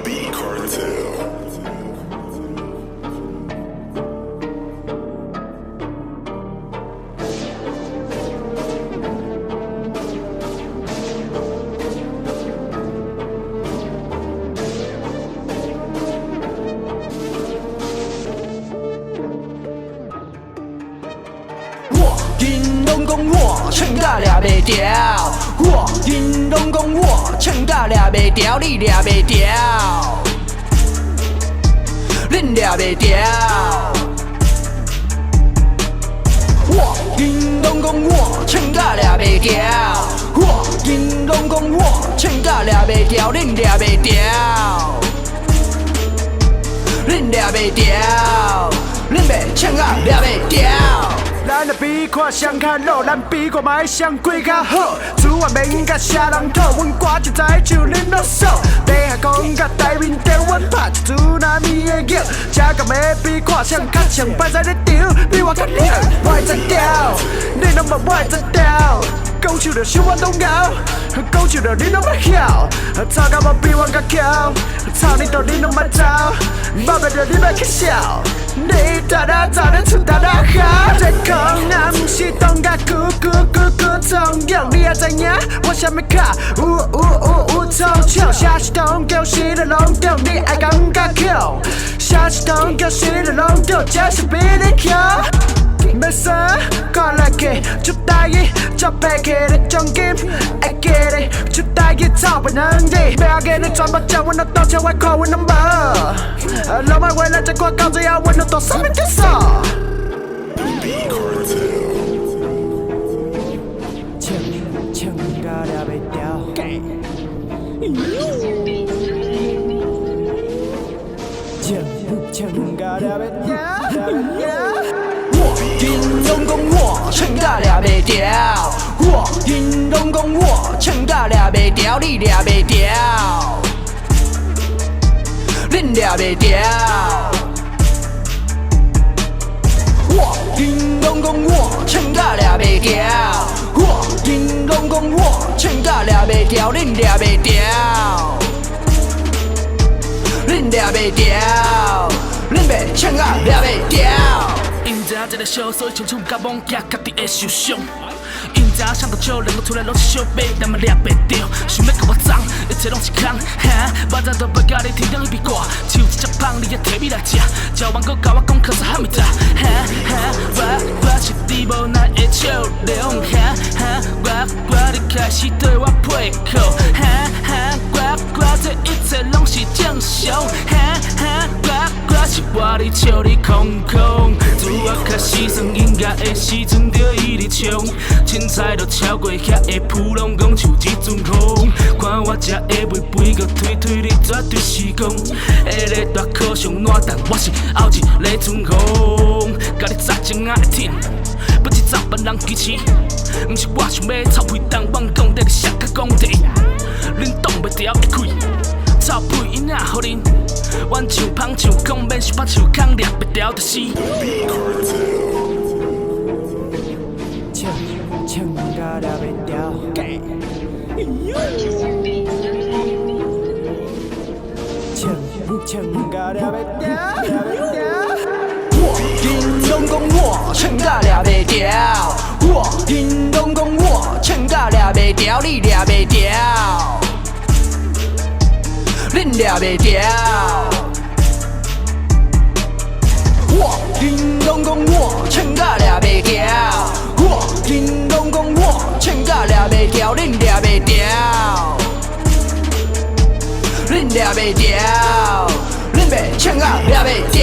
B Cartel. 银龙讲我穿甲抓袂住，银龙讲我穿甲抓袂住，你抓袂住，恁抓袂住。银龙讲我穿甲抓袂住，银龙讲我穿甲抓袂住，恁抓袂住，恁抓袂住，恁袂穿甲抓袂住。 咱来比看谁较老，咱比看卖谁过较好。厝外免甲啥人讨，阮歌就知像恁啰嗦。底下讲甲台面顶，阮拍一出那咪的剧。这个要比看谁较像摆在咧场，比我较厉害。我会知调，你拢无我会知调。讲唱着小我拢咬，讲唱着你拢要晓。吵甲无比我较巧，吵你到你拢莫走，莫袂着你要去笑。 你大大早点出大大好，这空也不是当甲咕重要，你也知影我啥物卡，冲冲，啥是当叫谁的龙调，你爱讲甲强，啥是当叫谁的龙调，这是比你强。 要说看来去，出大意，照拍起的奖金，爱记得出大意草不能敌，不要给你全部叫阮都倒车，我看阮拢无。老板回来再看到最后，阮都到上面去扫。B Cartel. 唱甲抓袂住，唱甲抓袂住。 银龙讲我穿甲抓袂住，银龙讲我穿甲抓袂住，你抓袂住，恁抓袂住。银龙讲我穿甲抓袂住，银龙讲我穿甲抓袂住，恁抓袂住，恁抓袂住，恁袂穿甲抓袂住。 因知这个小，所以常常不敢妄行，家己会受伤。因知想到笑，两个出来拢是小马，但嘛抓袂着。想要甲我脏，一切拢是空。哈，巴掌都袂甲你天顶一边挂，手一只胖，你还摕米来食。食完搁甲我讲可是还没早。我是你无奈的笑容。我你开始对我配合。我这一切拢是正常。我是我你笑你空空。 自我开始算音乐的时阵，就一直冲，凊彩都超过遐个普通，讲像一阵风。看我这下尾肥，搁推你绝对是讲。下个大考上烂，但我是后一个春风。甲你早前仔会挺，不是早别人支持，毋是我想要臭屁当网讲得个啥甲讲题，恁挡袂牢会开。 臭屁囡仔互恁，阮唱芳唱讲免想拍唱空，抓袂牢就死。B Cartel. 唱甲抓袂住，唱甲抓袂住。 银龙讲我穿甲抓袂住，银龙讲我穿甲抓袂住，你抓袂住，恁抓袂住。银龙讲我穿甲抓袂住，银龙讲我穿甲抓袂住，恁抓袂住，恁抓袂住，恁袂穿甲抓袂住。